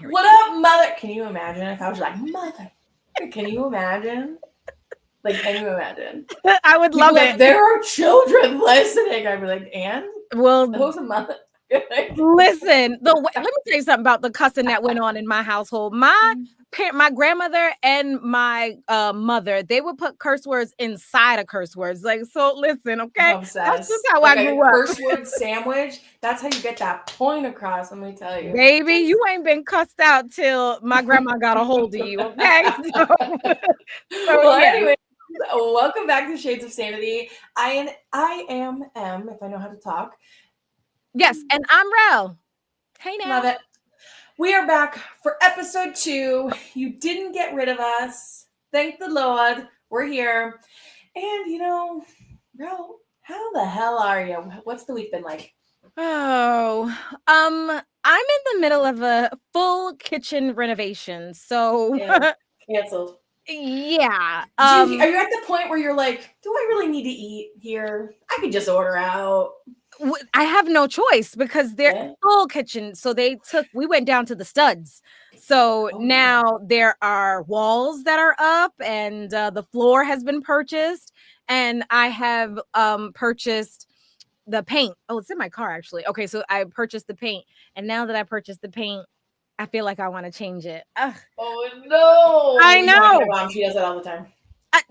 What up, mother? Can you imagine if I was like, mother? Can you imagine? Like, can you imagine? I would People love like, it. there are children listening. I'd be like, and? Well, Who's a mother? listen, let me tell you something about the cussing that went on in my household. My grandmother and my mother, they would put curse words inside of curse words. Like, so listen, I'm okay? That's just obsessed. how I Like a grew up. curse word sandwich. That's how you get that point across, let me tell you. Baby, you ain't been cussed out till my grandma got a hold of you, okay? So Well, yeah. anyway, welcome back to Shades of Sanity. I am M, if I know how to talk. Yes, and I'm Rel. Hey now. Love it. We are back for episode 2. You didn't get rid of us. Thank the Lord. We're here. And bro, how the hell are you? What's the week been like? Oh, I'm in the middle of a full kitchen renovation. So Ew, canceled. yeah. Are you at the point where you're like, do I really need to eat here? I could just order out. I have no choice because they're Yeah. full kitchen. So we went down to the studs. So Oh, yeah. now there are walls that are up and the floor has been purchased. And I have purchased the paint. Oh, it's in my car actually. Okay, so I purchased the paint. And now that I purchased the paint, I feel like I want to change it. Ugh. Oh no! I You know, my know. mom, she does that all the time.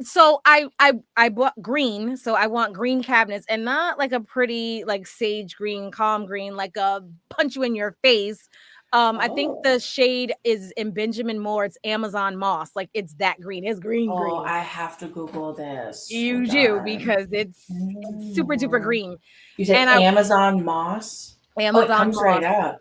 So I bought green. So I want green cabinets and not like a pretty like sage green, calm green, like a punch you in your face. I think Oh. the shade is in Benjamin Moore. It's Amazon moss. Like it's that green. It's green Oh, green. I have to Google this. You Hold do on. because it's super duper green. You said And I Amazon moss? Oh, it Amazon comes right moss. up.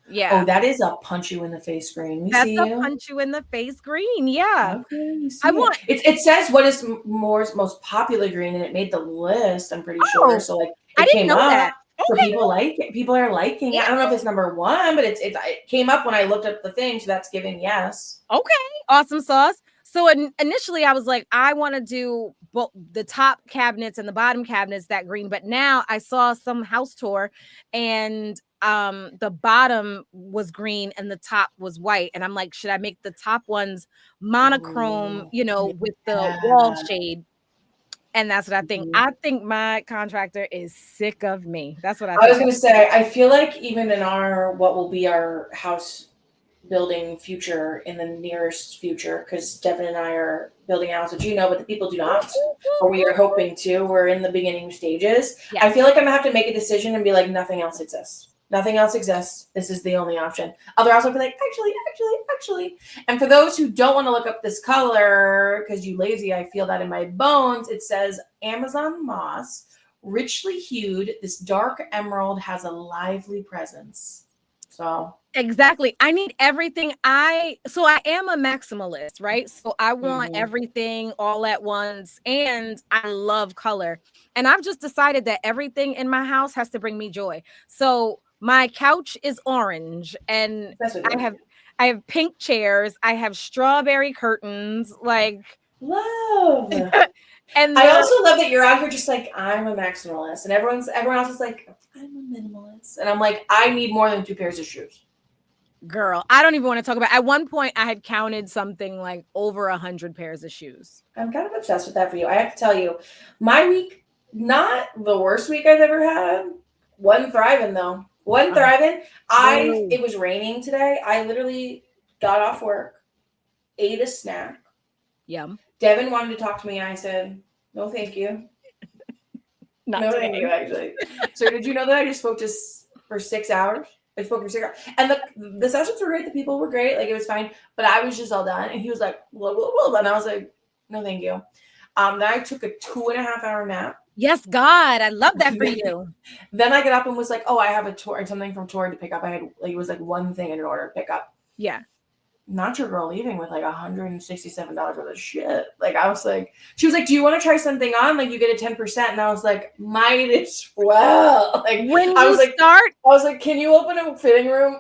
Oh, Yeah. that is a punch you in the face green. We That's see a you. punch you in the face green. Yeah. Okay, we I see it. want It says what is Moore's most popular green, and it made the list. I'm pretty sure. oh, So like I it didn't came know up. that. So Okay. people like it. People are liking it. I don't know if it's number one, but it came up when I looked up the thing. So that's giving yes. Okay, awesome sauce. So initially, I was like, I want to do both the top cabinets and the bottom cabinets that green. But now I saw some house tour, and the bottom was green and the top was white. And I'm like, should I make the top ones monochrome? Ooh, With the wall yeah. shade. And that's what I think. Mhm. I think my contractor is sick of me. That's what I I was think. gonna say, I feel like even in our what will be our house building future in the nearest future, because Devin and I are building a house, which but the people do not, or we are hoping to. We're in the beginning stages. I Yes. feel like I'm gonna have to make a decision and be like, nothing else exists. Nothing else exists. This is the only option. Other houses will be like, actually. And for those who don't want to look up this color because you lazy, I feel that in my bones. It says Amazon moss, richly hued. This dark emerald has a lively presence. So Exactly. I need everything. So I am a maximalist, right? So I want mhm. everything all at once and I love color. And I've just decided that everything in my house has to bring me joy. So my couch is orange and That's with I you. have I have pink chairs, I have strawberry curtains, like Love. and I the also love that you're out here just like I'm a maximalist, and everyone else is like I'm a minimalist, and I'm like I need more than 2 pairs of shoes. girl, I don't even want to talk about. At one point I had counted something like over 100 pairs of shoes. I'm kind of obsessed with that for you. I have to tell you, my week, not the worst week I've ever had. Wasn't thriving though. Wasn't Um, thriving. whoa. It was raining today. I literally got off work, ate a snack. Yum. Devin wanted to talk to me, and I said, "No, thank you. Not No, thank today. you." Actually, so did you know that I just spoke for 6 hours? I spoke for 6 hours, and the sessions were great. The people were great. Like it was fine, but I was just all done. And he was like, blah, blah, blah, and I was like, "No, thank you." Then I took a 2.5 hour nap. Yes, God, I love that for you. Then I got up and was like, "Oh, I have a tour, something from Tori to pick up." I had like it was like one thing in an order to pick up. Yeah. Not your girl leaving with like $167 worth of shit. Like I was like, she was like, "Do you want to try something on? Like you get a 10%." And I was like, "Might as well." Like When I you was like, start, "Can you open a fitting room?"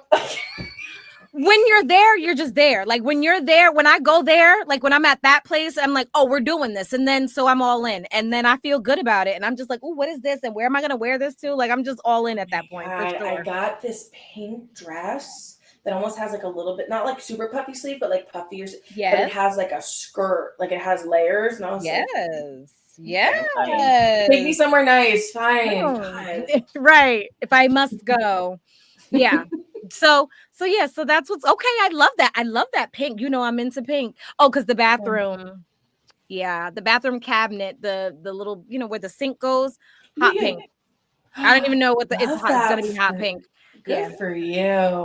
when you're there, you're just there. Like when you're there, when I go there, like when I'm at that place, I'm like, oh, we're doing this. And then so I'm all in. And then I feel good about it. And I'm just like, oh, what is this? And where am I going to wear this to? Like I'm just all in at that point for God, I sure. got this pink dress that almost has like a little bit, not like super puffy sleeve, but like puffier, but it Yes. has like a skirt, like it has layers. And I was like, Yes. okay, fine. Take me Yes. somewhere nice. Fine. Oh, God. right. If I must go. Yeah. So yeah, so that's what's okay. I love that. I love that pink. You know, I'm into pink. Oh, because the bathroom. Yeah, the bathroom cabinet, the little, you know, where the sink goes, hot Yeah. pink. I don't even know what it's Love hot. It's gonna that. be hot pink. Yeah. Good for you.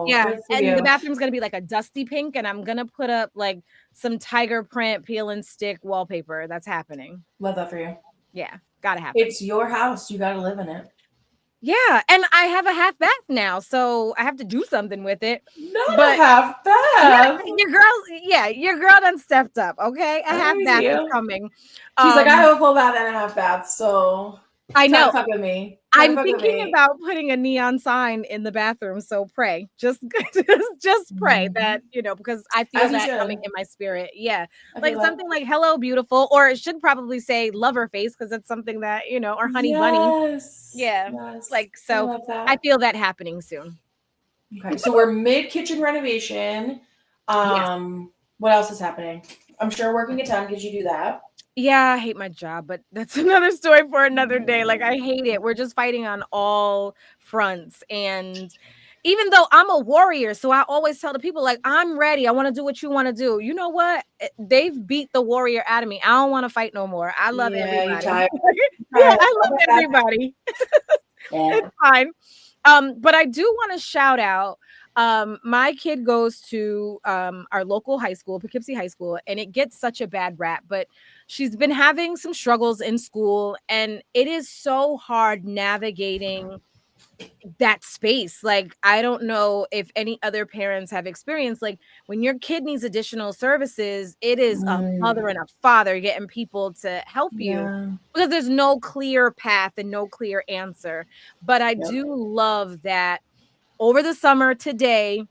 Yeah. Good for And the you. bathroom's gonna be like a dusty pink, and I'm gonna put up like some tiger print peel and stick wallpaper. That's happening. Love that for you. Yeah, gotta happen. It's your house. You got to live in it. Yeah, and I have a half bath now, so I have to do something with it. Not a But half yeah, bath. your girl done stepped up. Okay, a I half hear bath is you. coming. She's like, I Um, have a full bath and a half bath, so I try to know. fuck with me. Try to I'm fuck with thinking me. about putting a neon sign in the bathroom, so pray. Just just pray that, you know, because I feel As you that coming should. in my spirit. Yeah. I Like feel that. something like hello beautiful, or it should probably say lover face because it's something that, you know, or honey bunny. Yes. Yeah. Yes. Like I so love I that. feel that happening soon. Okay. So we're mid kitchen renovation. Yes. What else is happening? I'm sure working a ton because you do that. Yeah, I hate my job, but that's another story for another day. Like I hate it. We're just fighting on all fronts. And even though I'm a warrior, so I always tell the people like I'm ready. I want to do what you want to do. You know what? They've beat the warrior out of me. I don't want to fight no more. I love Yeah, you everybody. tired. Yeah, I Love love that. everybody. Yeah. It's fine. But I do want to shout out. My kid goes to our local high school, Poughkeepsie High School, and it gets such a bad rap, but she's been having some struggles in school, and it is so hard navigating that space. Like, I don't know if any other parents have experienced, like, when your kid needs additional services, it is a mother and a father getting people to help you Yeah. because there's no clear path and no clear answer. But I Yep. do love that over the summer today,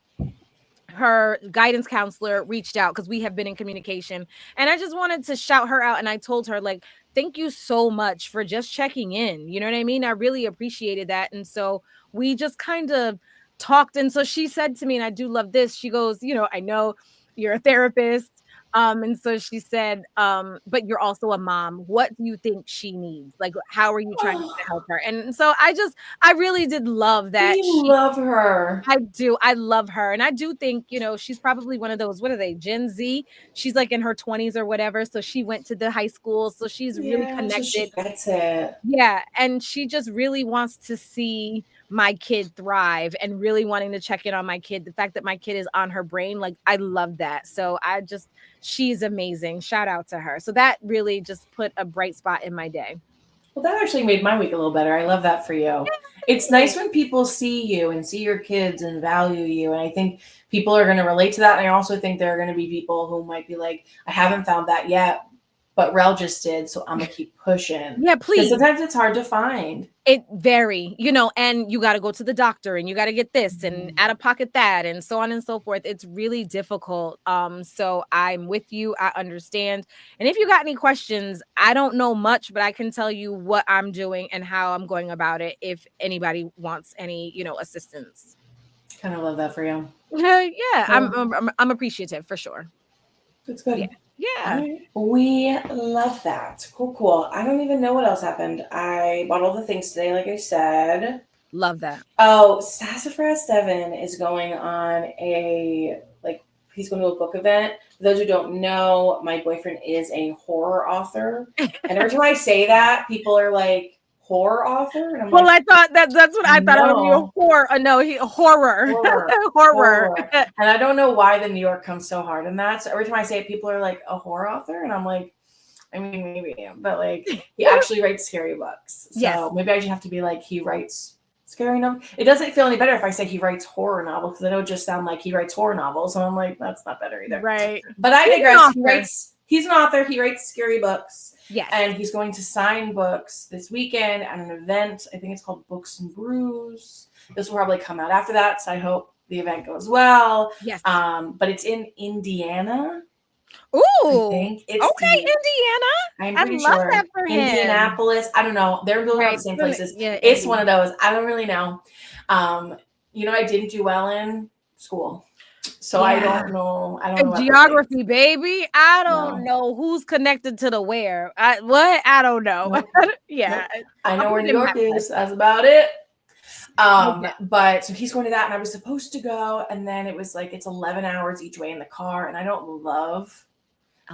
her guidance counselor reached out because we have been in communication, and I just wanted to shout her out, and I told her like, thank you so much for just checking in, you know what I mean? I really appreciated that. And so we just kind of talked, and so she said to me, and I do love this, she goes, you know, I know you're a therapist, and so she said, but you're also a mom. What do you think she needs? Like, how are you trying to Oh, help her? And so I really did love that we love her. I do. I love her. And I do think, you know, she's probably one of those, what are they, Gen Z? She's like in her 20s or whatever. So she went to the high school. So she's really Yeah, so connected. she gets it. Yeah. And she just really wants to see my kid thrive and really wanting to check in on my kid. The fact that my kid is on her brain, like, I love that. So she's amazing. Shout out to her. So that really just put a bright spot in my day. Well, that actually made my week a little better. I love that for you. It's Thank nice when people see you and see your kids and value you. And I think people are going to relate to that. And I also think there are going to be people who might be like, I haven't found that yet, but Rel just did. So I'm going to keep pushing. Yeah, Because please. sometimes it's hard to find. It vary, you know, and you got to go to the doctor and you got to get this and out of pocket that and so on and so forth. It's really difficult. So I'm with you. I understand. And if you got any questions, I don't know much, but I can tell you what I'm doing and how I'm going about it if anybody wants any, you know, assistance. Kind of love that for you. Yeah, So I'm appreciative for sure. that's Yeah. good. All Yeah. right. We love that. Cool, cool. I don't even know what else happened. I bought all the things today, like I said. Love that. Oh, Sassafras Devin is going on he's going to a book event. For those who don't know, my boyfriend is a horror author. And every time I say that, people are like, horror author? And I'm Well, like, I thought that's what I thought. I knew no, horror. No, horror. horror, Horror. horror. And I don't know why the New York comes so hard in that. So every time I say it, people are like, a horror author? And I'm like, I mean, maybe, but like, he actually writes scary books. So Yes. maybe I should have to be like, he writes scary novel. It doesn't feel any better if I say he writes horror novels because it'll just sound like he writes horror novels. So I'm like, that's not better either. Right. But I He's an digress. author. He's an author. He writes scary books. Yes. And he's going to sign books this weekend at an event. I think it's called Books and Brews. This will probably come out after that. So I hope the event goes well. Yes. But it's in Indiana. Ooh. I think it's okay, Indiana. I'm I pretty love sure. that for him. Indianapolis. I don't know. They're building out Right. the same places. Yeah, It's Indy. one of those. I don't really know. You know, I didn't do well in school. So I don't know. I don't know about the Geography, planes. baby. I don't No. know who's connected to the where. I don't know. Nope. Yeah, Nope. I I'll know put where it New in York my list. is. That's about it. Okay. But so he's going to that, and I was supposed to go, and then it was like it's 11 hours each way in the car, and I don't love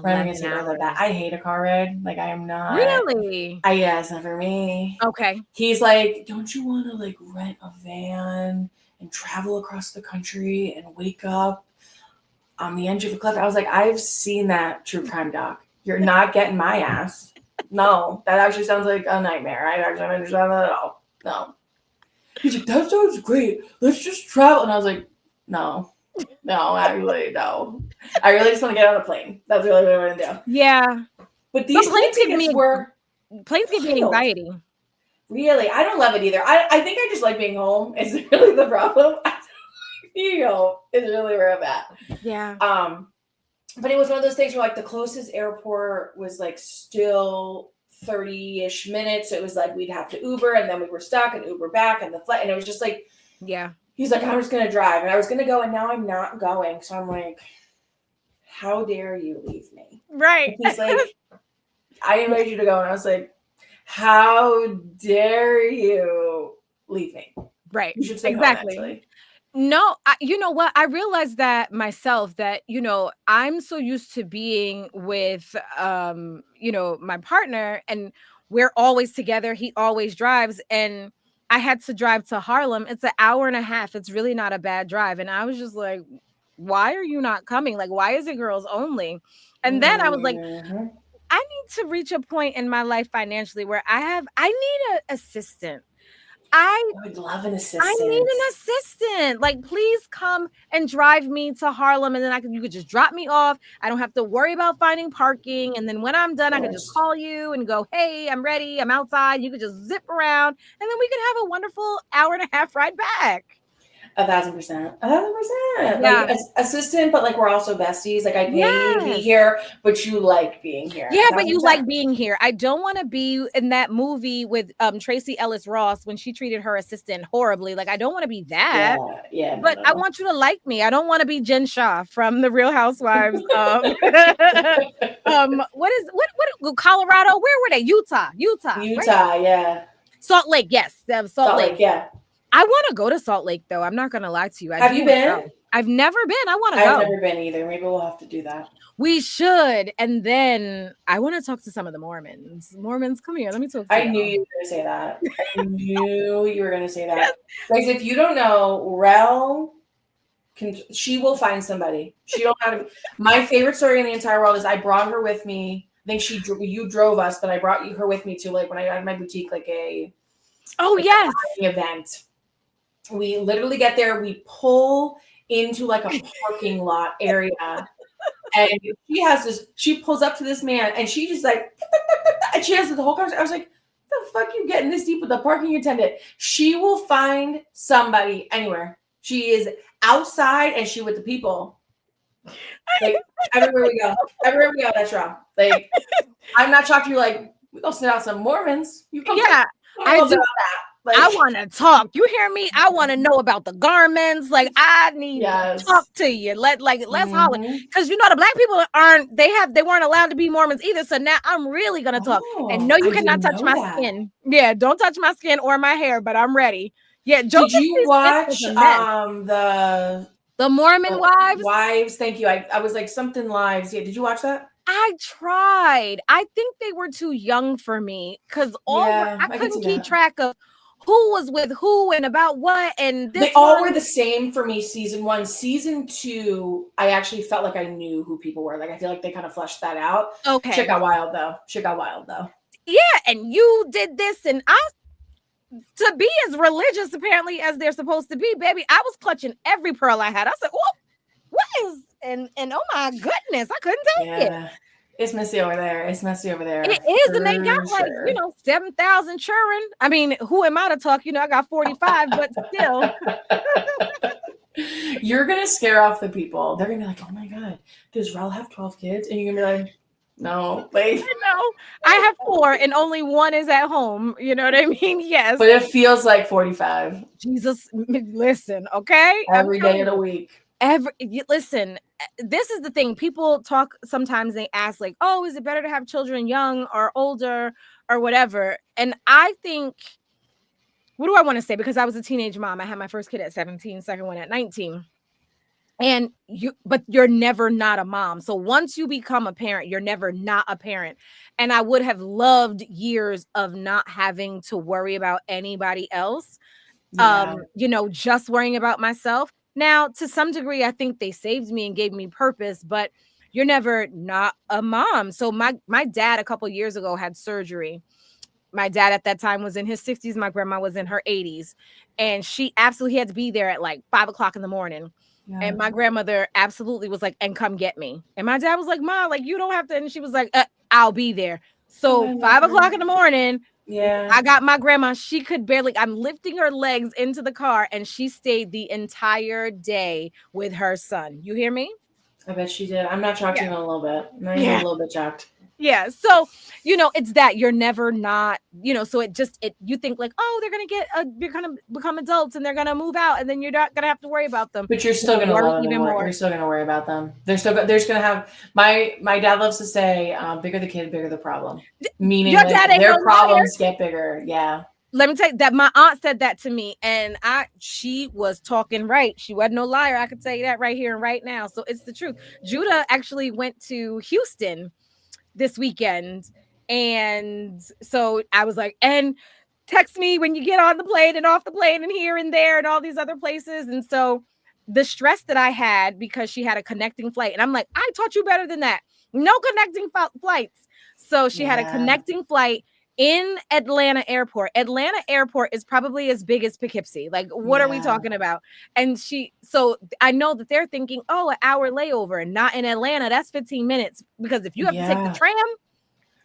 running 11 into like that. hours. I hate a car ride. Like I am not. Really? Yeah, it's not for me. Okay. He's like, don't you want to like rent a van and travel across the country and wake up on the edge of a cliff? I was like, I've seen that true crime doc. You're not getting my ass. No, that actually sounds like a nightmare. I actually don't understand that at all. No. He's like, that sounds great. Let's just travel. And I was like, no, actually, no. I really just want to get on a plane. That's really what I want to do. Yeah. But these plane planes give tickets me were planes give me wild. anxiety. Really, I don't love it either. I think I just like being home. Is really the problem. Being home is really where I'm at. Yeah. But it was one of those things where like the closest airport was like still 30-ish minutes. So it was like we'd have to Uber, and then we were stuck and Uber back, and the flight, and it was just like, Yeah. he's like, I'm just gonna drive, and I was gonna go, and now I'm not going. So I'm like, how dare you leave me? Right. And he's like, I invited you to go, and I was like, how dare you leave me? Right. You should stay Exactly. home, actually. No, you know what? I realized that myself that, I'm so used to being with, my partner, and we're always together. He always drives, and I had to drive to Harlem. It's an hour and a half. It's really not a bad drive. And I was just like, why are you not coming? Like, why is it girls only? And then I was like, Mhm. I need to reach a point in my life financially where I need an assistant. I would love an I assistant. need an assistant. Like, please come and drive me to Harlem, and then you could just drop me off. I don't have to worry about finding parking. And then when I'm done, I could just call you and go, hey, I'm ready. I'm outside. You could just zip around, and then we could have a wonderful hour and a half ride back. 1,000%. 1,000%. Yeah. Like assistant, but like we're also besties. Like I pay you to be Yes. here, but you like being here. Yeah, but you 1,000%. like being here. I don't want to be in that movie with Tracy Ellis Ross when she treated her assistant horribly. Like, I don't want to be that. Yeah. But I No. want you to like me. I don't want to be Jen Shaw from The Real Housewives. What Colorado? Where were they? Utah, right? Yeah. Salt Lake, yes, Salt Lake. Yeah. I want to go to Salt Lake though. I'm not gonna lie to you. Have you been? I've never been. I want to I've go. never been either. Maybe we'll have to do that. We should. And then I want to talk to some of the Mormons. Mormons, come here. Let me talk to you. I knew you were going to say that. I knew you were going to say that. Guys, if you don't know, Rel, she will find somebody. She don't have to. My favorite story in the entire world is I brought her with me. I think you drove us, but I brought her with me to like when I had my boutique, like a event. We literally get there. We pull into like a parking lot area. And she pulls up to this man, and she just like, and she has the whole conversation. I was like, the fuck you getting this deep with the parking attendant? She will find somebody anywhere. She is outside, and she with the people. Like everywhere we go, that's wrong. Like I'm not shocked. You're like, we gonna send out some Mormons. You come, yeah, I do. That. Like, I want to talk. You hear me? I want to know about the garments. Like, I need to talk to you. Let's holler. Because the black people they weren't allowed to be Mormons either. So now I'm really gonna talk. And no, you cannot touch my skin. Yeah, don't touch my skin or my hair, but I'm ready. Yeah, did you watch the Mormon Wives? Thank you. I was like something lives. Yeah, did you watch that? I tried. I think they were too young for me because I couldn't keep track of who was with who and about what, and they all were the same for me. Season 1, season 2, I actually felt like I knew who people were. Like I feel like they kind of fleshed that out. Okay, shit got wild though. Yeah, and you did this, and to be as religious apparently as they're supposed to be, baby. I was clutching every pearl I had. I said, "Oh, what is?" And oh my goodness, I couldn't take it. It's messy over there. It is, and they got like 7,000 children. I mean, who am I to talk? I got 45, but still. You're gonna scare off the people. They're gonna be like, "Oh my god, does Rel have 12 kids?" And you're gonna be like, "No, like I have 4, and only 1 is at home." You know what I mean? Yes, but it feels like 45. Jesus, listen, okay. Every day of the week. Listen, this is the thing. People talk sometimes, they ask like, oh, is it better to have children young or older or whatever? And I think, what do I want to say? Because I was a teenage mom. I had my first kid at 17, second one at 19. And but you're never not a mom. So once you become a parent, you're never not a parent. And I would have loved years of not having to worry about anybody else. Yeah. Just worrying about myself. Now, to some degree, I think they saved me and gave me purpose, but you're never not a mom. So my dad a couple years ago had surgery. My dad at that time was in his 60s. My grandma was in her 80s. And she absolutely had to be there at like 5 o'clock in the morning. Yeah. And my grandmother absolutely was like, and come get me. And my dad was like, Ma, like, you don't have to. And she was like, I'll be there. Oh, So I love 5 o'clock her. in the morning, Yeah. I got my grandma. She could barely, I'm lifting her legs into the car and she stayed the entire day with her son. You hear me? I bet she did. I'm not shocked Yeah. even a little bit. I'm not even a Yeah. little bit shocked. Yeah. So, it's that you're never not, so you think like, oh, you're going to become adults and they're going to move out and then you're not going to have to worry about them. But you're still You're gonna worry love them even more. more. You're still gonna worry about them. There's gonna have my dad loves to say, bigger the kid, bigger the problem. Meaning Your like dad ain't no their liar. problems get bigger. Yeah. Let me tell you that my aunt said that to me, and she was talking right. She wasn't no liar. I could tell you that right here and right now. So it's the truth. Judah actually went to Houston this weekend. And so I was like, and text me when you get on the plane and off the plane and here and there and all these other places. And so the stress that I had because she had a connecting flight, and I'm like, I taught you better than that. No connecting flights. So she had a Yeah. connecting flight in Atlanta Airport. Atlanta Airport is probably as big as Poughkeepsie. Like, what are we Yeah. talking about? And so I know that they're thinking, oh, an hour layover, and not in Atlanta. That's 15 minutes because if you have to take the Yeah. tram. I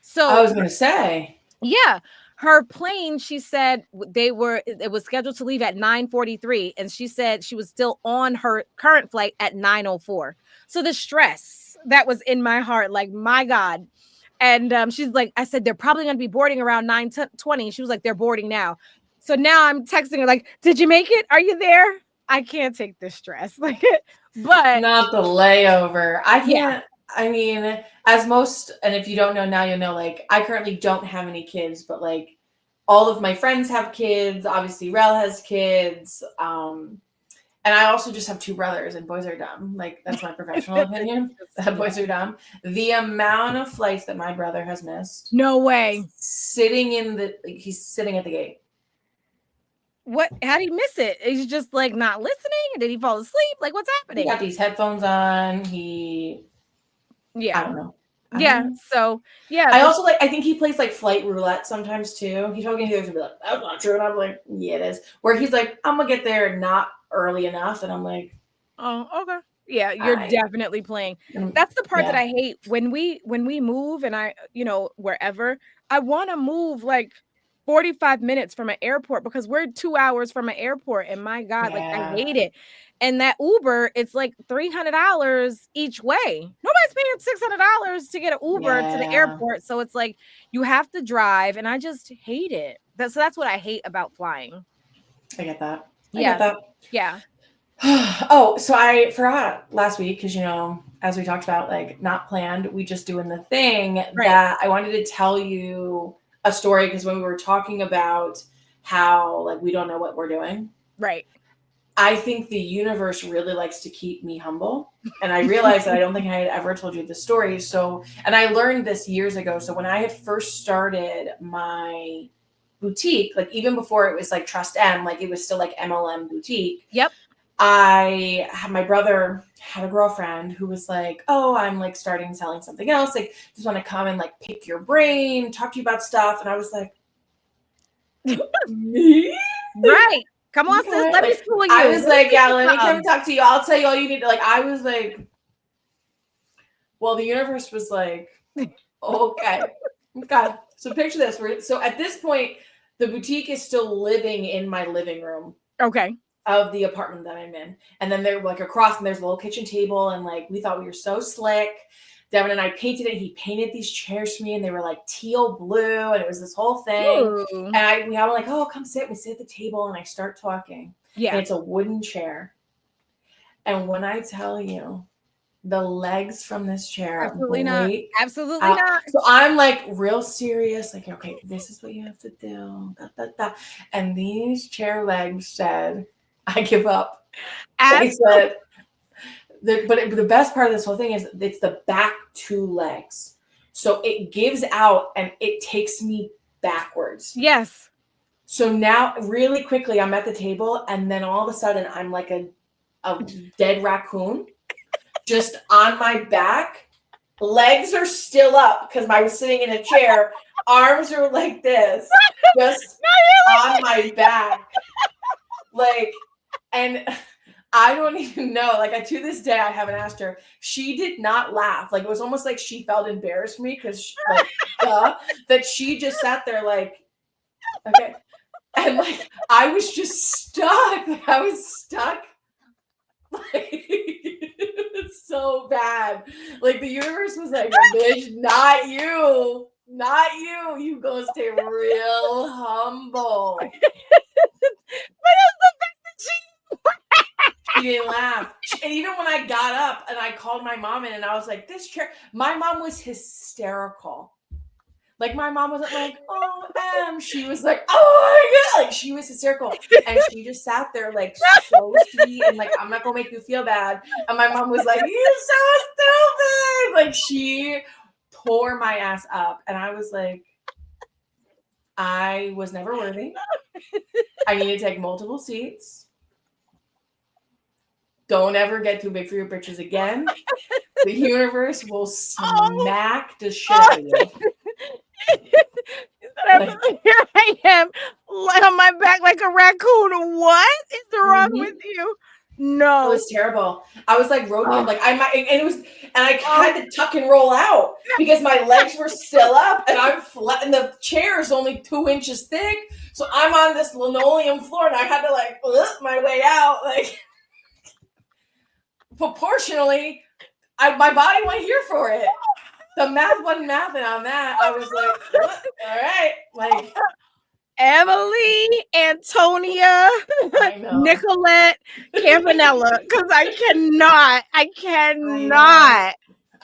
So was gonna say. yeah, her plane, she said it was scheduled to leave at 9:43, and she said she was still on her current flight at 9:04. So the stress that was in my heart, like, my God. And she's like, I said, they're probably going to be boarding around 9:20. She was like, they're boarding now. So now I'm texting her like, did you make it? Are you there? I can't take this stress. Like, but Not the layover. I yeah, can't. I mean, as most, and if you don't know now, you'll know. Like, I currently don't have any kids, but like, all of my friends have kids. Obviously, Rel has kids. And I also just have two brothers, and boys are dumb. Like, that's my professional opinion. Boys are dumb. The amount of flights that my brother has missed, no way. he's sitting at the gate. How did he miss it? He's just like not listening? Did he fall asleep? Like, what's He happening? got these headphones on. I don't know. So yeah. I also I think he plays like flight roulette sometimes too. He told me he was gonna be like, that's not true. And I'm like, yeah, it is. Where he's like, I'm gonna get there not early enough. And I'm like, Oh, okay. Yeah, you're definitely playing. That's the part that yeah. I hate when we move and wherever, I want to move like 45 minutes from an airport because we're 2 hours from an airport, and my God, like, I hate it. And that Uber, it's like $300 each way. Nobody's paying $600 to get an Uber to the airport. So it's like you have to drive, and I just hate it. That's what I hate about flying. I get that. Yeah. Oh, so I forgot last week because as we talked about, like, not planned, we just doing the thing, that I wanted to tell you a story because when we were talking about how like we don't know what we're doing, right? I think the universe really likes to keep me humble, and I realized that I don't think I had ever told you the story. So, and I learned this years ago. So when I had first started my boutique, like even before it was like Trust M, like it was still like MLM boutique. Yep. My brother had a girlfriend who was like, oh, I'm like selling something else. Like, just want to come and like pick your brain, talk to you about stuff. And I was like, me? Right. Come on, sis. Let me school you. I was like, yeah, let me come talk to you. I'll tell you all you need to, like, I was like, well, the universe was like, okay. God. So picture this. So at this point, the boutique is still living in my living room. Okay. Of the apartment that I'm in. And then they're like across, and there's a little kitchen table, and like we thought we were so slick. Devin and I painted it. He painted these chairs for me, and they were like teal blue, and it was this whole thing. Ooh. And we all were like, oh, come sit. We sit at the table, and I start talking. Yeah. And it's a wooden chair. And when I tell you, the legs from this chair Absolutely not. break Absolutely out. not. So I'm like real serious, like, okay, this is what you have to do. Da, da, da. And these chair legs said, I give up. They said, but the best part of this whole thing is it's the back two legs. So it gives out and it takes me backwards. Yes. So now, really quickly, I'm at the table, and then all of a sudden, I'm like a dead raccoon, just on my back. Legs are still up because I was sitting in a chair. Arms are like this, just on my back. Like, and I don't even know. Like, to this day, I haven't asked her. She did not laugh. Like, it was almost like she felt embarrassed for me because, like, that she just sat there, like, okay. And like I was just stuck. Like I was stuck. Like it's so bad. Like the universe was like, bitch, not you. Not you. You gonna stay real humble. But it's the fact that She didn't laugh. And even when I got up and I called my mom in and I was like, this chair, my mom was hysterical. Like my mom wasn't like, oh, she was like, oh my god, like she was hysterical, and she just sat there like so sweet and like I'm not gonna make you feel bad. And my mom was like, you're so stupid. Like she tore my ass up, and I was like, I was never worthy. I need to take multiple seats. Don't ever get too big for your britches again. The universe will smack the shit out of you. Like, here I am on my back like a raccoon. What is wrong with you? No, it was terrible. I was like roadkill. Like I might, and it was, and I had to tuck and roll out because my legs were still up, and I'm flat, and the chair is only 2 inches thick. So I'm on this linoleum floor, and I had to like lift my way out, like proportionally. My body went here for it. The math wasn't mathing on that. I was like, what? All right, like Emily, Antonia, Nicolette, Campanella, because I cannot. I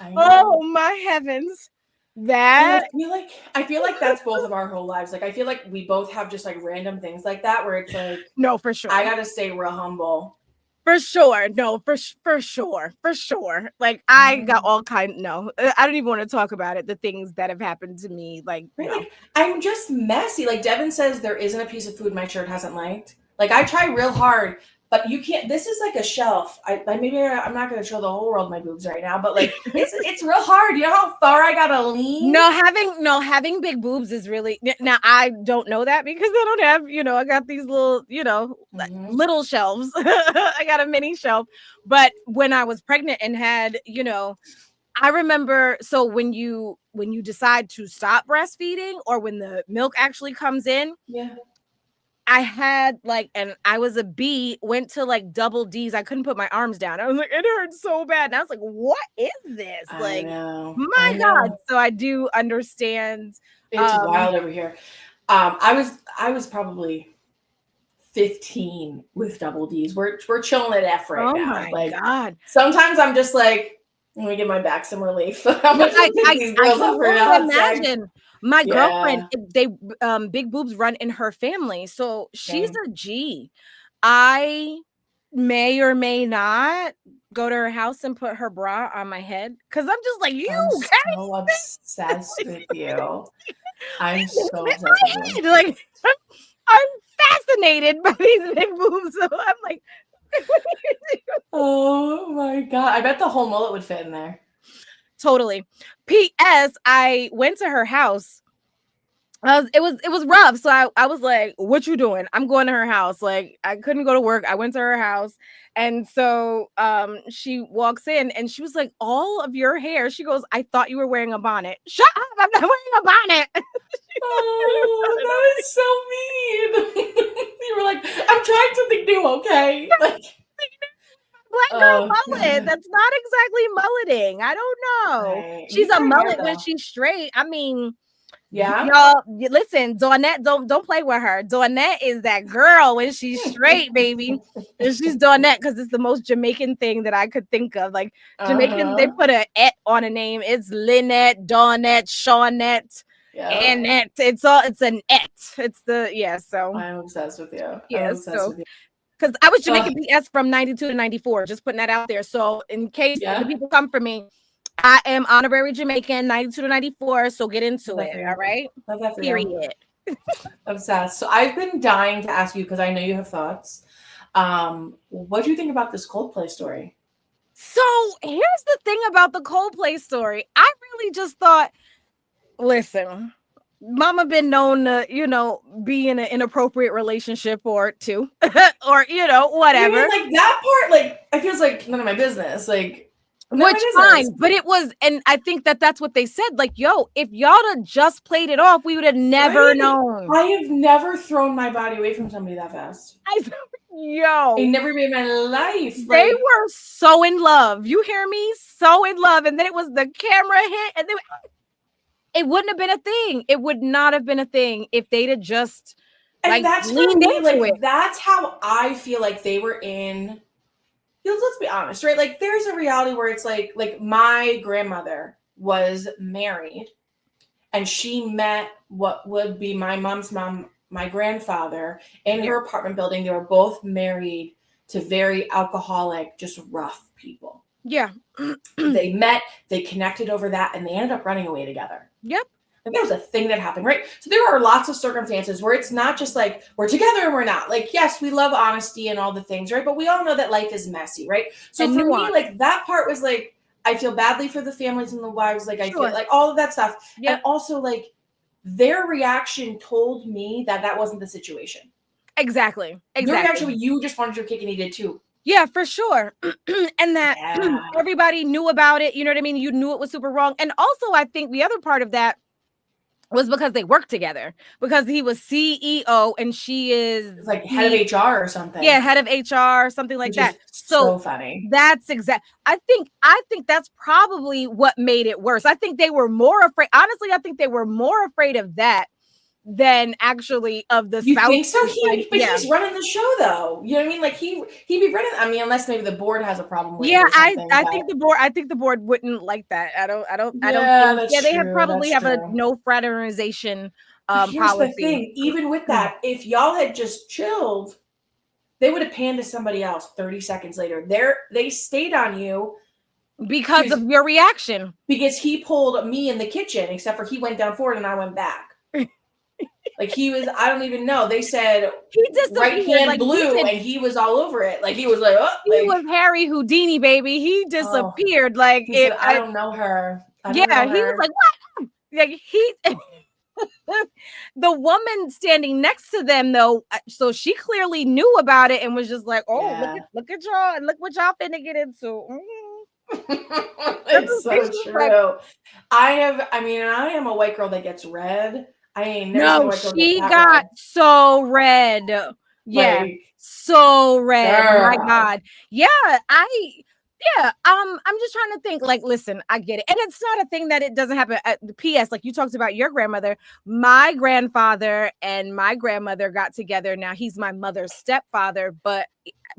know. Oh my heavens. That I feel like that's both of our whole lives. Like I feel like we both have just like random things like that where it's like, no, for sure. I gotta stay real humble. For sure. No, for sure. For sure. Like I got all kinds. No, I don't even want to talk about it. The things that have happened to me. Like, right? Like I'm just messy. Like Devin says, there isn't a piece of food my shirt hasn't liked. Like I try real hard, but you can't. This is like a shelf. Maybe I'm not going to show the whole world my boobs right now, but like it's real hard. You know how far I gotta lean. No, having big boobs is really. Now I don't know that because I don't have. I got these little. Little shelves. I got a mini shelf. But when I was pregnant and had, I remember. So when you decide to stop breastfeeding or when the milk actually comes in, yeah. I had and I was a B, went to double D's. I couldn't put my arms down. I was like, it hurt so bad. And I was like, what is this? I know. My God. So I do understand. It's wild over here. I was probably 15 with double D's. We're chilling at F right now. Oh my God. Sometimes I'm just like, let me give my back some relief. I can imagine. My girlfriend, they big boobs run in her family. So she's a G. I may or may not go to her house and put her bra on my head because I'm just like, I'm so obsessed with you. I'm so obsessed with you. Like I'm fascinated by these big boobs. So I'm like, oh my God. I bet the whole mullet would fit in there. Totally. P.S. I went to her house. It was rough. So I was like, what you doing? I'm going to her house. Like I couldn't go to work. I went to her house. And so she walks in and she was like, all of your hair. She goes, I thought you were wearing a bonnet. Shut up. I'm not wearing a bonnet. Oh, that is so mean. You were like, I'm trying something new, okay? Like black girl mullet. That's not exactly mulleting. I don't know. Right. She's a mullet when she's straight. I mean, Yeah. Y'all, listen, Dawnette, don't play with her. Dawnette is that girl when she's straight, baby. And she's Dawnette because it's the most Jamaican thing that I could think of. Like Jamaicans, they put a et on a name. It's Lynette, Dawnette, Shawnette, Annette. It's an et. It's the so I'm obsessed with you. yeah, I'm obsessed with you. because I was Jamaican PS from 92 to 94, just putting that out there. So in case the people come for me, I am honorary Jamaican, 92 to 94. So get into it. All right. Love that for Period. You. Obsessed. So I've been dying to ask you because I know you have thoughts. What do you think about this Coldplay story? So here's the thing about the Coldplay story. I really just thought, listen, Mama been known to, be in an inappropriate relationship or two, or whatever. I mean, like that part, like I feels like none of my business. Like, which fine, but it was, and I think that's what they said. Like, yo, if y'all had just played it off, we would have never known. I have never thrown my body away from somebody that fast. I never made my life. They were so in love. You hear me? So in love, and then it was the camera hit, and then it wouldn't have been a thing. It would not have been a thing if they'd have just that's leaned into it. That's how I feel like they were in. Let's be honest, right? Like there's a reality where it's like my grandmother was married and she met what would be my mom's mom, my grandfather, in her apartment building. They were both married to very alcoholic, just rough people. Yeah. They met, they connected over that, and they ended up running away together. Yep. Like there was a thing that happened, right? So there are lots of circumstances where it's not just like we're together and we're not. Like, yes, we love honesty and all the things, right? But we all know that life is messy, right? So for me, like that part was like, I feel badly for the families and the wives. Like I feel like all of that stuff. Yep. And also like their reaction told me that wasn't the situation. Exactly. Their reaction, you just wanted your cake and he did too. Yeah, for sure. And that everybody knew about it. You know what I mean? You knew it was super wrong. And also, I think the other part of that was because they worked together, because he was CEO and she is like head of HR or something. Yeah, head of HR, something like that. So funny. That's I think that's probably what made it worse. I think they were more afraid. Honestly, I think they were more afraid of that than actually of the spouse. You think so? He's running the show though. You know what I mean? Like he'd be running. I mean, unless maybe the board has a problem with it. Or I think the board wouldn't like that. I don't think they probably have a no fraternization policy. Here's the thing, even with that, if y'all had just chilled, they would have panned to somebody else 30 seconds later. They stayed on you because of your reaction. Because he pulled me in the kitchen, except for he went down forward and I went back. Like he was, I don't even know. They said right hand blue, and he was all over it. Like he was like, oh, he was Harry Houdini, baby. He disappeared. I don't know her. He was like, what? Like the woman standing next to them, though, so she clearly knew about it and was just like, oh, look at y'all, and look what y'all finna get into. It's so true. I am a white girl that gets red. I ain't never seen a white girl she got red. So red. Yeah, so red. Girl. My God. Yeah, I'm just trying to think, like, listen, I get it. And it's not a thing that it doesn't happen. At the PS, like you talked about your grandmother, my grandfather and my grandmother got together. Now he's my mother's stepfather, but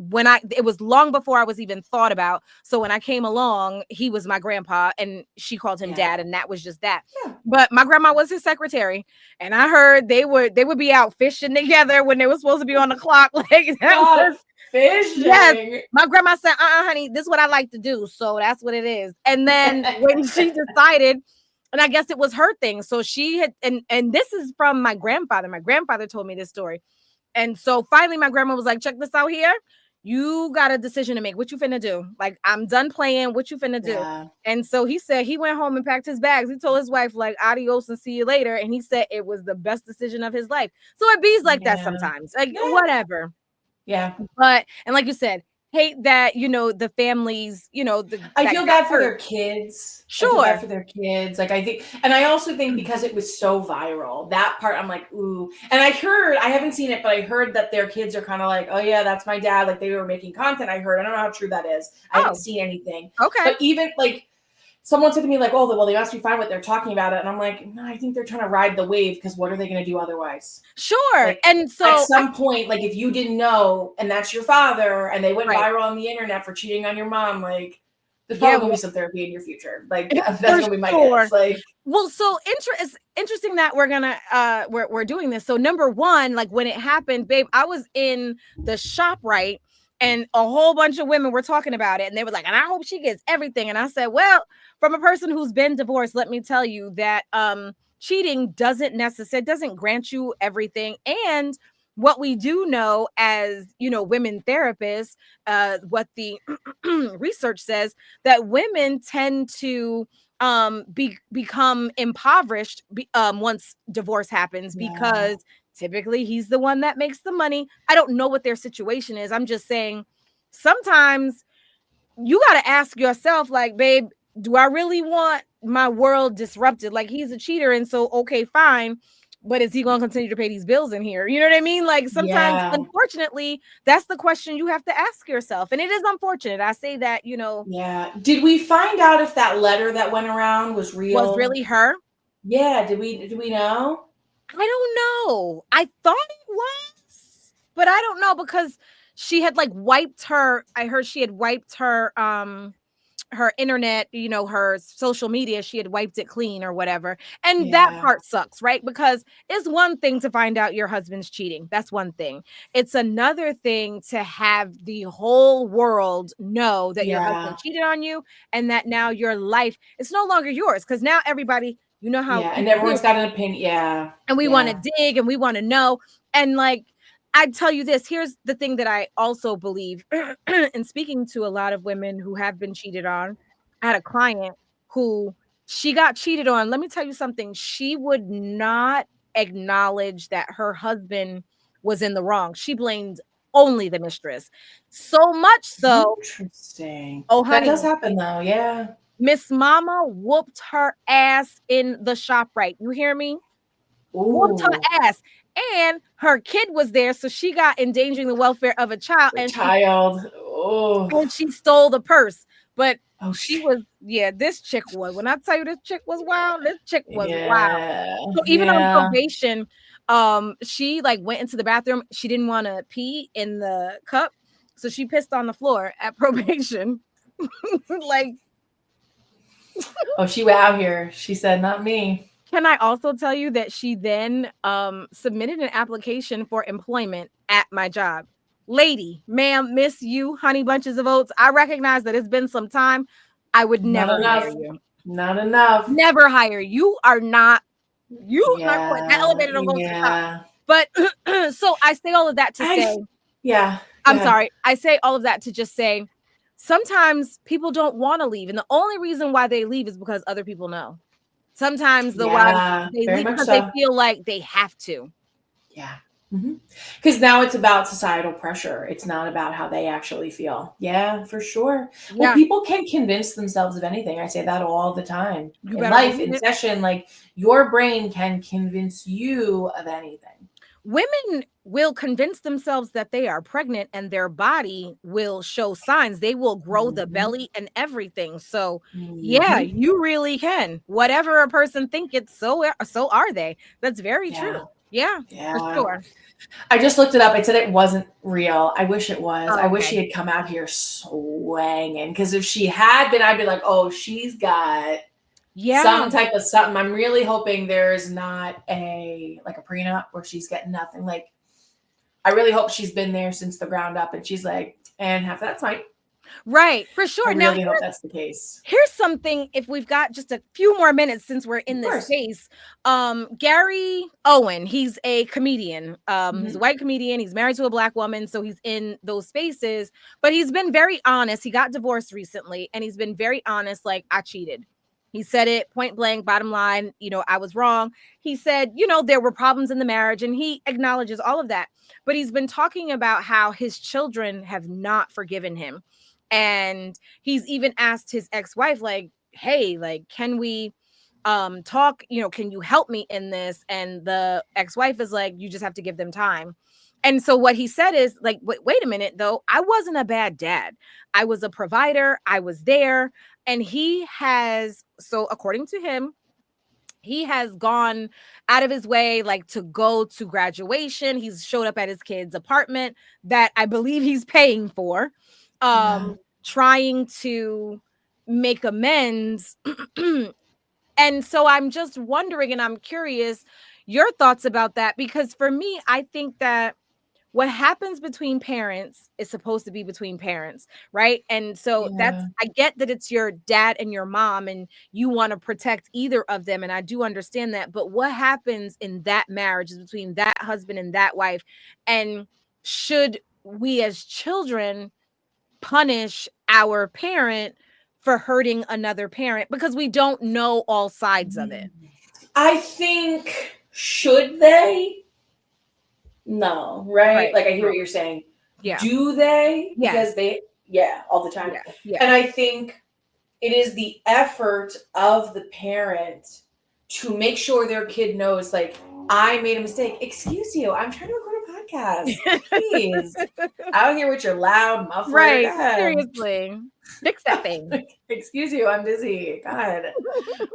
it was long before I was even thought about. So when I came along, he was my grandpa and she called him dad, and that was just that. Yeah. But my grandma was his secretary, and I heard they would be out fishing together when they were supposed to be on the clock. Like that was fishing. Yes. My grandma said, honey, this is what I like to do. So that's what it is. And then when she decided, and I guess it was her thing. So she had, and this is from my grandfather. My grandfather told me this story. And so finally my grandma was like, check this out here. You got a decision to make. What you finna do? Like, I'm done playing. What you finna do? Yeah. And so he said he went home and packed his bags. He told his wife, like, adios and see you later. And he said it was the best decision of his life. So it bees like that sometimes. Like, whatever. Yeah. But, and like you said, hate that, the families, I feel bad for their kids. Sure. I feel bad for their kids. Like, I think, and I also think because it was so viral, that part, I'm like, ooh. And I haven't seen it, but I heard that their kids are kind of like, oh yeah, that's my dad. Like they were making content. I don't know how true that is. I haven't seen anything. Okay. But even like, someone said to me like, "Oh, well, they must be fine with they're talking about it," and I'm like, "No, I think they're trying to ride the wave because what are they going to do otherwise?" Sure. Like And at so some point, like if you didn't know, and that's your father, and they went right. viral on the internet for cheating on your mom, like there's Yeah, probably gonna well, be some therapy in your future. Like for that's gonna be my sure. guess. Like Well, so it's interesting that we're doing this. So number one, like when it happened, babe, I was in the shop, right? And a whole bunch of women were talking about it, and they were like, and I hope she gets everything. And I said, well, from a person who's been divorced, let me tell you that cheating doesn't grant you everything. And what we do know as women therapists, what the research says, that women tend to become impoverished once divorce happens, yeah, because typically he's the one that makes the money. I don't know what their situation is. I'm just saying sometimes you got to ask yourself, like, babe, do I really want my world disrupted? Like, he's a cheater, and so okay, fine, but is he going to continue to pay these bills in here? You know what I mean? Like, sometimes, yeah, unfortunately, that's the question you have to ask yourself, and it is unfortunate. I say that, yeah. Did we find out if that letter that went around was was real? really her. Yeah, did we know? I don't know. I thought it was, but I don't know, because she had like wiped her. I heard she had wiped her internet, her social media, she had wiped it clean or whatever. And that Yeah, part sucks, right? Because it's one thing to find out your husband's cheating. That's one thing. It's another thing to have the whole world know that your husband yeah, cheated on you, and that now your life is no longer yours, because now everybody, you know how yeah. And people do, everyone's got an opinion. Yeah, and we want to yeah. dig and we want to know. And like, I tell you this, here's the thing that I also believe in speaking to a lot of women who have been cheated on. I had a client who, she got cheated on. Let me tell you something. She would not acknowledge that her husband was in the wrong. She blamed only the mistress. So much so, Interesting. oh That does honey, happen though. Yeah. Miss Mama whooped her ass in the shop, right? You hear me? Whooped Ooh, her ass. And her kid was there, so she got endangering the welfare of a child, the child. Oh, and she stole the purse. But oh, she was, yeah, this chick was. When I tell you this chick was wild, this chick was wild. yeah, So even on yeah. probation, she like went into the bathroom. She didn't want to pee in the cup, so she pissed on the floor at probation. Like, Oh, she went out here. She said, "Not me." can I also tell you that she then submitted an application for employment at my job? Lady, ma'am, miss you, honey bunches of oats. I recognize that it's been some time. I would Not never hire enough. you. Not enough. Never hire. You are not quite, that Yeah, elevator don't go to the top. yeah. But so I say all of that to say, Yeah. Go I'm ahead. sorry. I say all of that to just say sometimes people don't want to leave. And the only reason why they leave is because other people know. Sometimes the why Yeah, they very leave much because they so. feel like they have to. Yeah. Because now it's about societal pressure. It's not about how they actually feel. Yeah, for sure. Well, Yeah, people can convince themselves of anything. I say that all the time you in better life, believe in it. session. Like your brain can convince you of anything. Women will convince themselves that they are pregnant, and their body will show signs. They will grow the Hmm. belly and everything. So, yeah, Hmm. you really can. Whatever a person think it's, so are they. That's very Yeah. true. Yeah, for Yeah. sure. I just looked it up. It said it wasn't real. I wish it was. I Oh, wish she okay. had come out here swanging. Because if she had been, I'd be like, oh, she's got Yeah. some type of something. I'm really hoping there's not a like a prenup where she's getting nothing. Like, I really hope she's been there since the ground up, and she's like, and half that's fine. Right. For I sure. Now, really hope that's the case. here's something, if we've got just a few more minutes since we're Of in this course. space. Gary Owen, he's a comedian. He's a Hmm. white comedian. He's married to a black woman, so he's in those spaces, but he's been very honest. He got divorced recently, and he's been very honest, like, I cheated. He said it point blank, bottom line, I was wrong. He said, there were problems in the marriage, and he acknowledges all of that. But he's been talking about how his children have not forgiven him. And he's even asked his ex-wife, like, hey, like, can we talk, can you help me in this? And the ex-wife is like, you just have to give them time. And so what he said is like, wait a minute though, I wasn't a bad dad. I was a provider. I was there. And he has, so according to him, he has gone out of his way, like, to go to graduation. He's showed up at his kid's apartment that I believe he's paying for, Yeah. trying to make amends. And so I'm just wondering, and I'm curious your thoughts about that, because for me, I think that what happens between parents is supposed to be between parents, right? And so that's, Yeah. I get that it's your dad and your mom and you want to protect either of them, and I do understand that, but what happens in that marriage is between that husband and that wife. And should we as children punish our parent for hurting another parent because we don't know all sides of it? I think, should they? No, right? Right, Like I hear right. what you're saying. Yeah. Do they? Yes. Because they, yeah, all the time. Yeah. Yeah. And I think it is the effort of the parent to make sure their kid knows, like, I made a mistake. Excuse you, I'm trying to record a podcast. Please. Out here with your loud muffler. Go Right. ahead. Seriously. Fix that thing. Excuse you, I'm busy. God.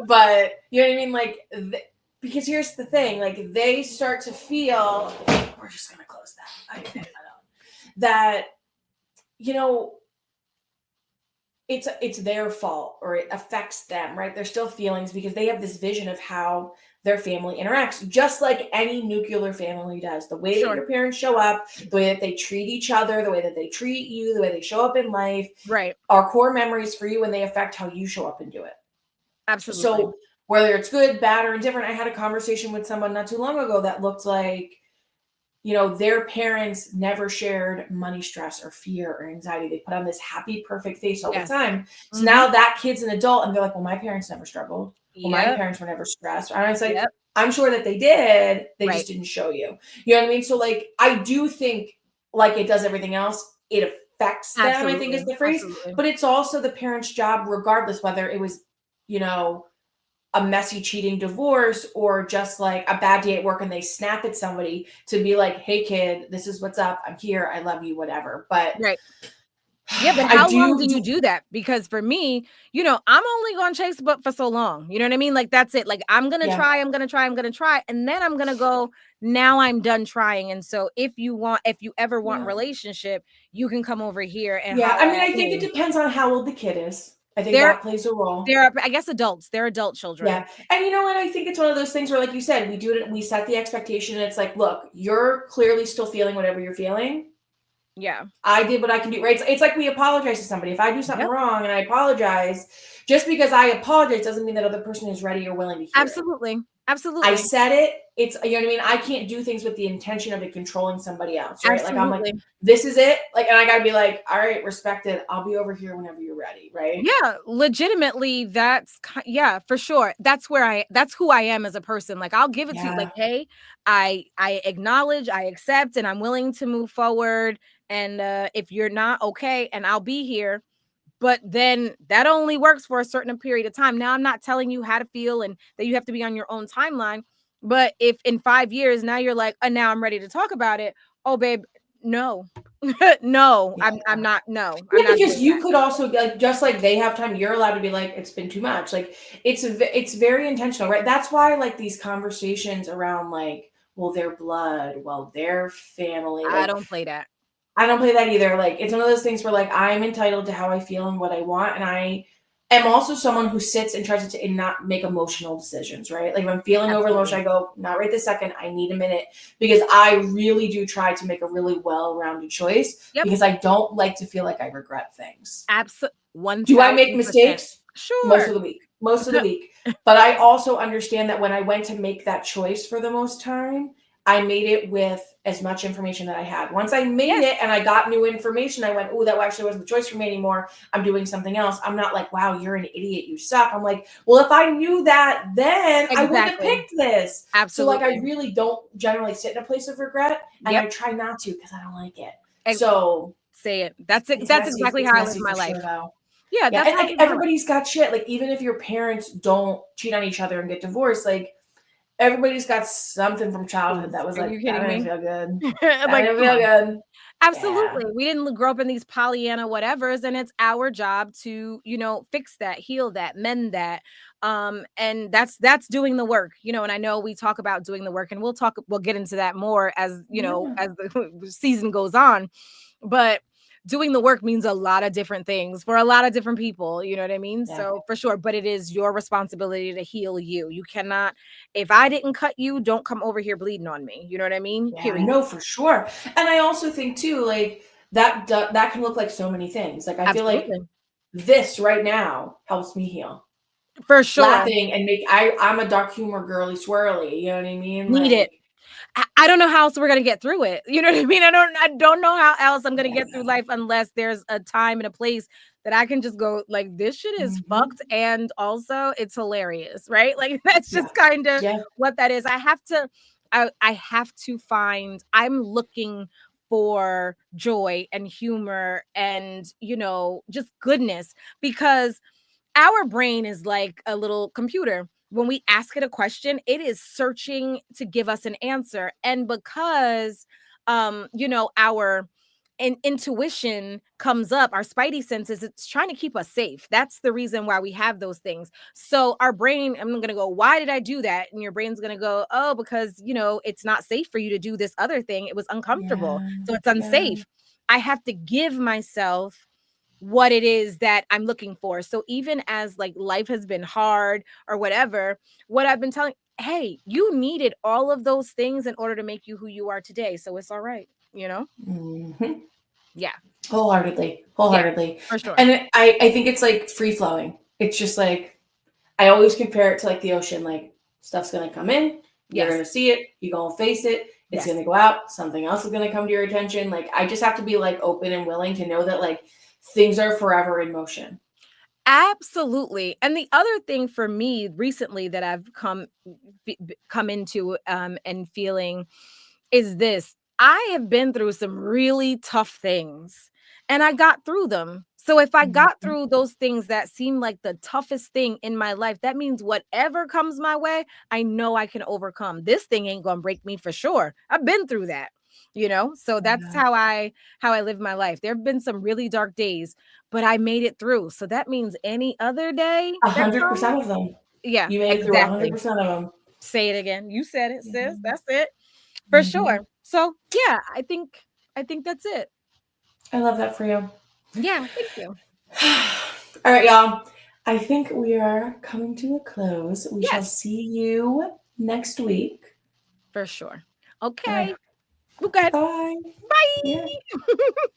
But you know what I mean? Like, because here's the thing, like, they start to feel, we're just gonna close that. I don't. That, you know, it's their fault, or it affects them, right? There's still feelings because they have this vision of how their family interacts, just like any nuclear family does. The way that Sure. your parents show up, the way that they treat each other, the way that they treat you, the way they show up in life, Right. are core memories for you, and they affect how you show up and do it. Absolutely. So whether it's good, bad, or indifferent, I had a conversation with someone not too long ago that looked like, you know, their parents never shared money stress or fear or anxiety. They put on this happy, perfect face all Yes. the time. So Mhm. now that kid's an adult and they're like, well, my parents never struggled. Well, my Yep. parents were never stressed. And it's like, Yep. I'm sure that they did. They Right. just didn't show you. You know what I mean? So, like, I do think, like it does everything else, it affects them, I think is Absolutely. the phrase. Absolutely. But it's also the parent's job, regardless whether it was, you know, a messy cheating divorce or just like a bad day at work and they snap at somebody, to be like, hey kid, this is what's up, I'm here, I love you, whatever. But Right. Yeah, but I how long do, do you do that? Because for me, I'm only going to chase but for so long. You know what I mean? Like, that's it. Like, I'm going to yeah, try, I'm going to try, I'm going to try. And then I'm going to go, now I'm done trying. And so if you ever want yeah, relationship, you can come over here and yeah. I holler mean, at I think it me. depends on how old the kid is. I think They're, that plays a role. they're, I guess adults, they're adult children. Yeah. And you know what? I think it's one of those things where, like you said, we do it, we set the expectation. And it's like, look, you're clearly still feeling whatever you're feeling. Yeah. I did what I can do, right? It's like we apologize to somebody. If I do something Yep. wrong and I apologize, just because I apologize doesn't mean that other person is ready or willing to hear it. Absolutely. Absolutely. I said it. It's, you know what I mean? I can't do things with the intention of it controlling somebody else, right? Like, I'm like, Absolutely. this is it. Like, and I gotta be like, all right, respect it. I'll be over here whenever you're ready, right? Yeah, legitimately, yeah, for sure. That's who I am as a person. Like, I'll give it to you, like, Yeah. hey, I acknowledge, I accept, and I'm willing to move forward. And if you're not okay, and I'll be here. But then that only works for a certain period of time. Now, I'm not telling you how to feel and that you have to be on your own timeline. But if in 5 years now you're like, now I'm ready to talk about it. Oh, babe, no, no, Yeah. I'm not. No, I'm Yeah, not because doing you that. could also, like, just like they have time, you're allowed to be like, it's been too much. Like, it's very intentional, right? That's why, like, these conversations around, like, well, their blood, well, their family, I like, don't play that. I don't play that either. Like, it's one of those things where, like, I'm entitled to how I feel and what I want, and I am also someone who sits and tries to and not make emotional decisions, right? Like, if I'm feeling over emotion, Absolutely. I go, not right this second. I need a minute, because I really do try to make a really well-rounded choice, Yep. because I don't like to feel like I regret things. Absolutely. Do I make 1000%. mistakes? Most Sure. of the week. Most of the week. But I also understand that when I went to make that choice for the most time, I made it with as much information that I had. Once I made Yes, it and I got new information, I went, oh, that actually wasn't the choice for me anymore. I'm doing something else. I'm not like, wow, you're an idiot, you suck. I'm like, well, if I knew that then, I wouldn't have exactly. picked this. So, like, I Absolutely. really don't generally sit in a place of regret, and Yep. I try not to, because I don't like it. Ex- So Say it. That's it's messy. exactly It's how I live messy my for sure, life. though. Yeah, Yeah, that's and, how I like, live my life. everybody's got shit. Like, even if your parents don't cheat on each other and get divorced, like, everybody's got something from childhood that was Are you like, that kidding didn't me? feel good. That Like, didn't come feel on. good. Yeah. Absolutely. We didn't grow up in these Pollyanna whatevers, and it's our job to, fix that, heal that, mend that. And that's doing the work, and I know we talk about doing the work, and we'll get into that more as, Yeah. as the season goes on. But doing the work means a lot of different things for a lot of different people, you know what I mean? Yeah. So for sure, but it is your responsibility to heal you. You cannot, if I didn't cut you, don't come over here bleeding on me. You know what I mean? Yeah, Period. no, for sure. And I also think too, like that can look like so many things. Like I feel like Absolutely. this right now helps me heal. For sure. Laughing and I'm a dark humor girly swirly, you know what I mean? Need it. Like, I don't know how else we're gonna get through it. You know what I mean? I don't know how else I'm gonna get through life unless there's a time and a place that I can just go like this shit is mhm. fucked and also it's hilarious, right? Like that's Yeah. just kind of Yeah. what that is. I have to find I'm looking for joy and humor and just goodness because our brain is like a little computer. When we ask it a question, it is searching to give us an answer. And because our intuition comes up, our spidey senses, it's trying to keep us safe. That's the reason why we have those things. So our brain, I'm gonna go, why did I do that? And your brain's gonna go, oh, because it's not safe for you to do this other thing. It was uncomfortable. Yeah. So it's Yeah. unsafe. I have to give myself what it is that I'm looking for. So even as like life has been hard or whatever, what I've been telling, hey, you needed all of those things in order to make you who you are today. So it's all right, you know? Mhm. Yeah, Wholeheartedly. yeah, Wholeheartedly. for sure. And I think it's like free flowing. It's just like I always compare it to like the ocean. Like stuff's gonna come in, you're Yes, gonna see it, you're gonna face it, it's yes. gonna go out, something else is gonna come to your attention. Like I just have to be like open and willing to know that like things are forever in motion. Absolutely. And the other thing for me recently that I've come into and feeling is this. I have been through some really tough things and I got through them. So if I got Mhm. through those things that seem like the toughest thing in my life, that means whatever comes my way, I know I can overcome. This thing ain't going to break me for sure. I've been through that. So that's Yeah. how I live my life. There've been some really dark days, but I made it through. So that means any other day A that hundred comes, percent of them. yeah, You made it through a hundred exactly. percent of them. Say it again. You said it, sis. Yeah. That's it. For Mhm. sure. So, yeah, I think that's it. I love that for you. Yeah, thank you. All right, y'all. I think we are coming to a close. We shall Yes, see you next week. for sure. All right. Okay. Well, go ahead. Bye. Yeah. Bye.